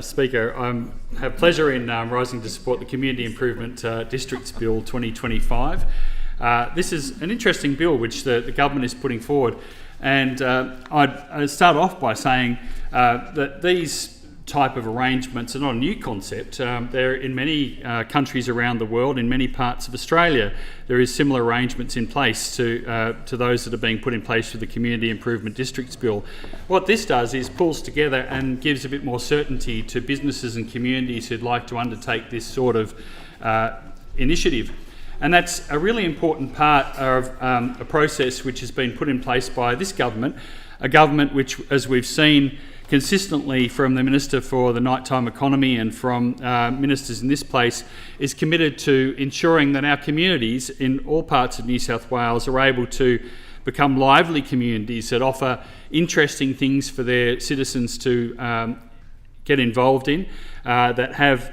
Speaker, I have pleasure in rising to support the Community Improvement Districts Bill 2025. This is an interesting bill which the government is putting forward, and I'd start off by saying that these type of arrangements are not a new concept. They're in many countries around the world, in many parts of Australia. There is similar arrangements in place to those that are being put in place with the Community Improvement Districts Bill. What this does is pulls together and gives a bit more certainty to businesses and communities who'd like to undertake this sort of initiative. And that's a really important part of a process which has been put in place by this government, a government which, as we've seen consistently from the Minister for the Nighttime Economy and from ministers in this place, is committed to ensuring that our communities in all parts of New South Wales are able to become lively communities that offer interesting things for their citizens to get involved in, that have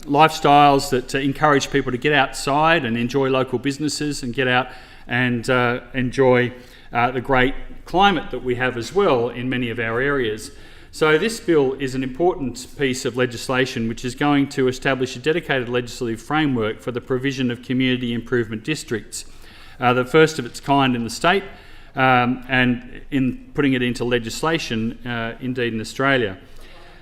lifestyles that encourage people to get outside and enjoy local businesses and get out and enjoy the great climate that we have as well in many of our areas. So this bill is an important piece of legislation which is going to establish a dedicated legislative framework for the provision of community improvement districts, the first of its kind in the state, and in putting it into legislation indeed in Australia.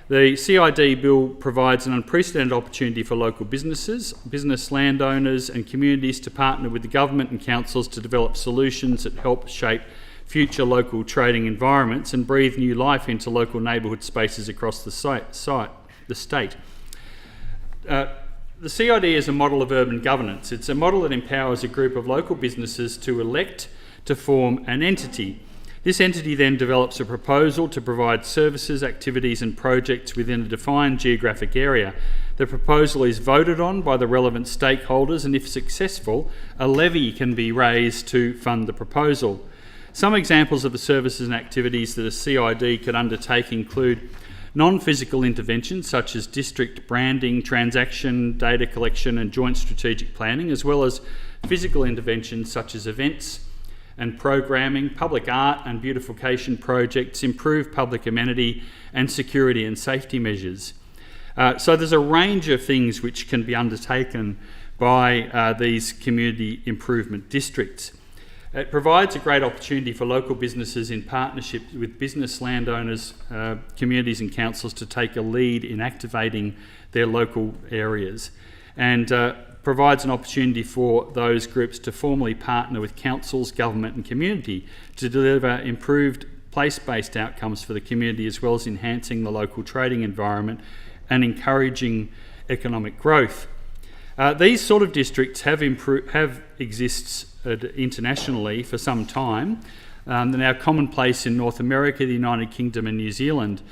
The CID bill provides an unprecedented opportunity for local businesses, business landowners and communities to partner with the government and councils to develop solutions that help shape future local trading environments and breathe new life into local neighbourhood spaces across the state. The CID is a model of urban governance. It's a model that empowers a group of local businesses to elect to form an entity. This entity then develops a proposal to provide services, activities and projects within a defined geographic area. The proposal is voted on by the relevant stakeholders, and if successful, a levy can be raised to fund the proposal. Some examples of the services and activities that a CID could undertake include non-physical interventions such as district branding, transaction, data collection and joint strategic planning, as well as physical interventions such as events and programming, public art and beautification projects, improved public amenity and security and safety measures. So there's a range of things which can be undertaken by these community improvement districts. It provides a great opportunity for local businesses in partnership with business landowners, communities and councils to take a lead in activating their local areas, and provides an opportunity for those groups to formally partner with councils, government and community to deliver improved place-based outcomes for the community, as well as enhancing the local trading environment and encouraging economic growth. These sort of districts have exists internationally for some time. They're now commonplace in North America, the United Kingdom and New Zealand.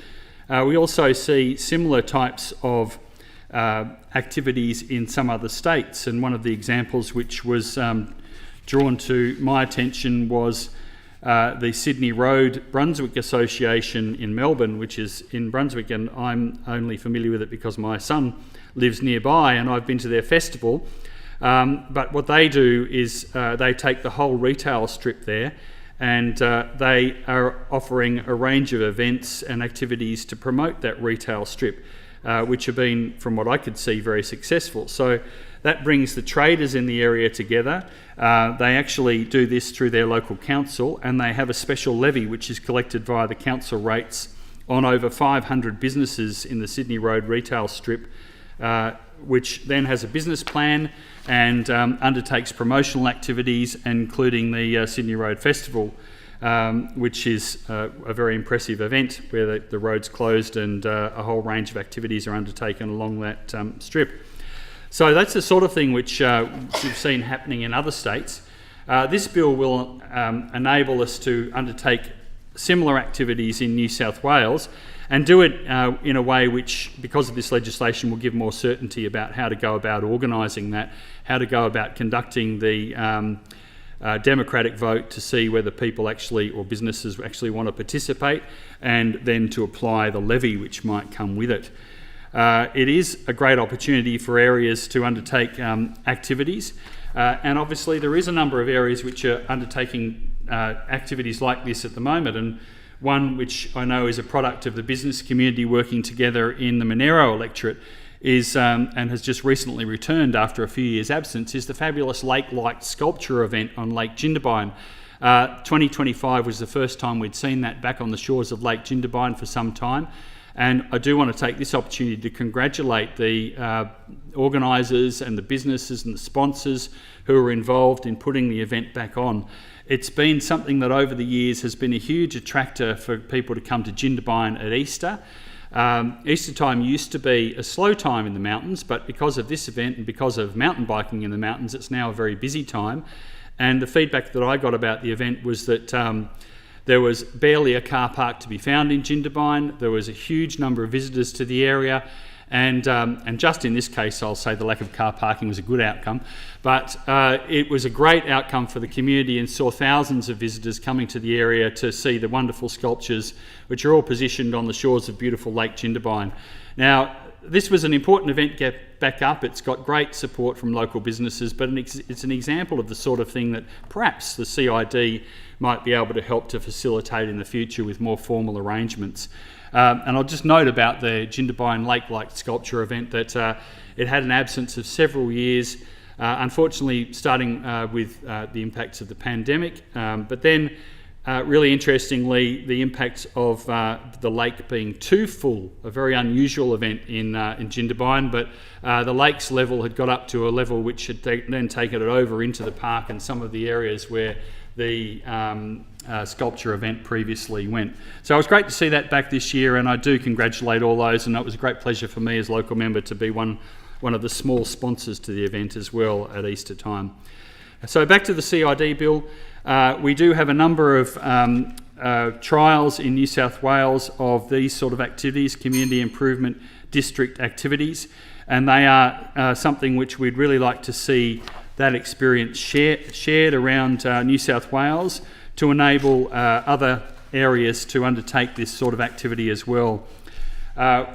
We also see similar types of activities in some other states, and one of the examples which was drawn to my attention was the Sydney Road Brunswick Association in Melbourne, which is in Brunswick, and I'm only familiar with it because my son lives nearby and I've been to their festival. But what they do is they take the whole retail strip there, and they are offering a range of events and activities to promote that retail strip, which have been, from what I could see, very successful. So that brings the traders in the area together. They actually do this through their local council, and they have a special levy which is collected via the council rates on over 500 businesses in the Sydney Road retail strip, which then has a business plan and undertakes promotional activities, including the Sydney Road Festival, which is a very impressive event where the road's closed and a whole range of activities are undertaken along that strip. So that's the sort of thing which we've seen happening in other states. This bill will enable us to undertake similar activities in New South Wales and do it in a way which, because of this legislation, will give more certainty about how to go about organising that, how to go about conducting the democratic vote to see whether people actually, or businesses actually want to participate, and then to apply the levy which might come with it. It is a great opportunity for areas to undertake activities, and obviously there is a number of areas which are undertaking activities like this at the moment, and one which I know is a product of the business community working together in the Monero electorate, is and has just recently returned after a few years' absence, is the fabulous Lake Light Sculpture event on Lake Jindabyne. 2025 was the first time we'd seen that back on the shores of Lake Jindabyne for some time. And I do want to take this opportunity to congratulate the organisers and the businesses and the sponsors who were involved in putting the event back on. It's been something that over the years has been a huge attractor for people to come to Jindabyne at Easter. Easter time used to be a slow time in the mountains, but because of this event and because of mountain biking in the mountains, it's now a very busy time. And the feedback that I got about the event was that there was barely a car park to be found in Jindabyne. There was a huge number of visitors to the area, and just in this case, I'll say the lack of car parking was a good outcome. But it was a great outcome for the community, and saw thousands of visitors coming to the area to see the wonderful sculptures, which are all positioned on the shores of beautiful Lake Jindabyne. Now, this was an important event to get back up. It's got great support from local businesses, but it's an example of the sort of thing that perhaps the CID might be able to help to facilitate in the future with more formal arrangements. And I'll just note about the Jindabyne Lake Light Sculpture event that it had an absence of several years, unfortunately starting with the impacts of the pandemic, but then really interestingly, the impacts of the lake being too full, a very unusual event in Jindabyne, but the lake's level had got up to a level which had then taken it over into the park and some of the areas where the sculpture event previously went. So it was great to see that back this year, and I do congratulate all those, and it was a great pleasure for me as local member to be one of the small sponsors to the event as well at Easter time. So back to the CID bill. We do have a number of trials in New South Wales of these sort of activities, community improvement district activities, and they are something which we'd really like to see that experience shared around New South Wales to enable other areas to undertake this sort of activity as well.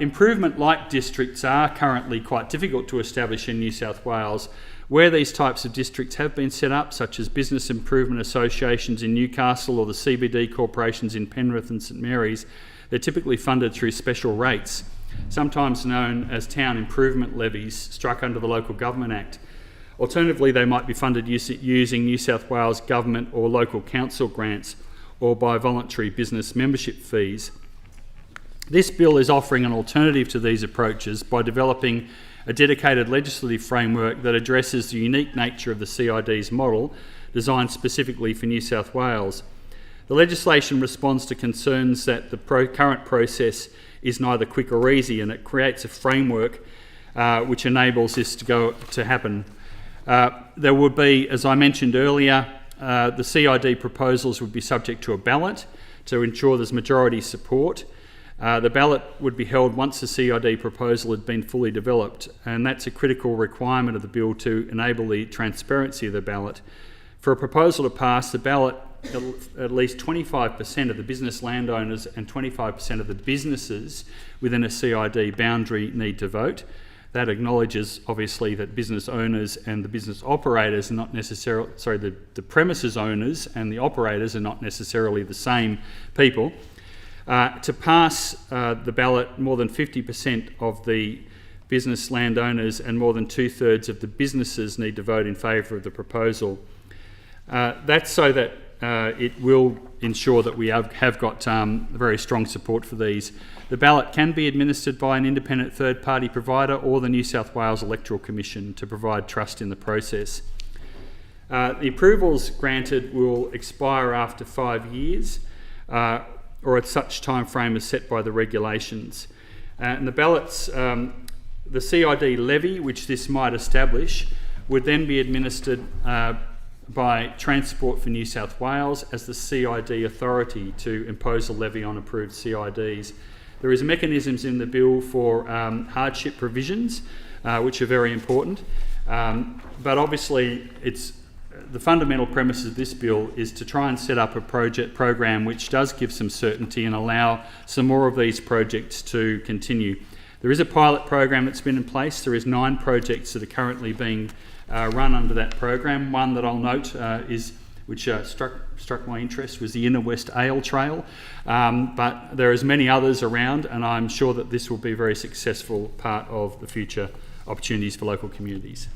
Improvement light districts are currently quite difficult to establish in New South Wales. Where these types of districts have been set up, such as business improvement associations in Newcastle or the CBD corporations in Penrith and St Mary's, they're typically funded through special rates, sometimes known as town improvement levies struck under the Local Government Act. Alternatively, they might be funded using New South Wales government or local council grants or by voluntary business membership fees. This bill is offering an alternative to these approaches by developing a dedicated legislative framework that addresses the unique nature of the CID's model, designed specifically for New South Wales. The legislation responds to concerns that the current process is neither quick or easy, and it creates a framework which enables this to happen. There would be, as I mentioned earlier, the CID proposals would be subject to a ballot to ensure there's majority support. The ballot would be held once the CID proposal had been fully developed, and that's a critical requirement of the bill to enable the transparency of the ballot. For a proposal to pass, the ballot, at least 25% of the business landowners and 25% of the businesses within a CID boundary need to vote. That acknowledges, obviously, that business owners and the business operators are not necessarily, the premises owners and the operators are not necessarily the same people. To pass the ballot, more than 50% of the business landowners and more than 2/3 of the businesses need to vote in favour of the proposal. That's so that it will ensure that we have got very strong support for these. The ballot can be administered by an independent third-party provider or the New South Wales Electoral Commission to provide trust in the process. The approvals granted will expire after 5 years or at such time frame as set by the regulations. And the ballots, the CID levy, which this might establish, would then be administered by Transport for New South Wales as the CID authority to impose a levy on approved CIDs. There is mechanisms in the bill for hardship provisions, which are very important, but obviously the fundamental premise of this bill is to try and set up a program which does give some certainty and allow some more of these projects to continue. There is a pilot program that's been in place. There is 9 projects that are currently being run under that program. One that I'll note is which struck my interest, was the Inner West Ale Trail. But there is many others around, and I'm sure that this will be a very successful part of the future opportunities for local communities.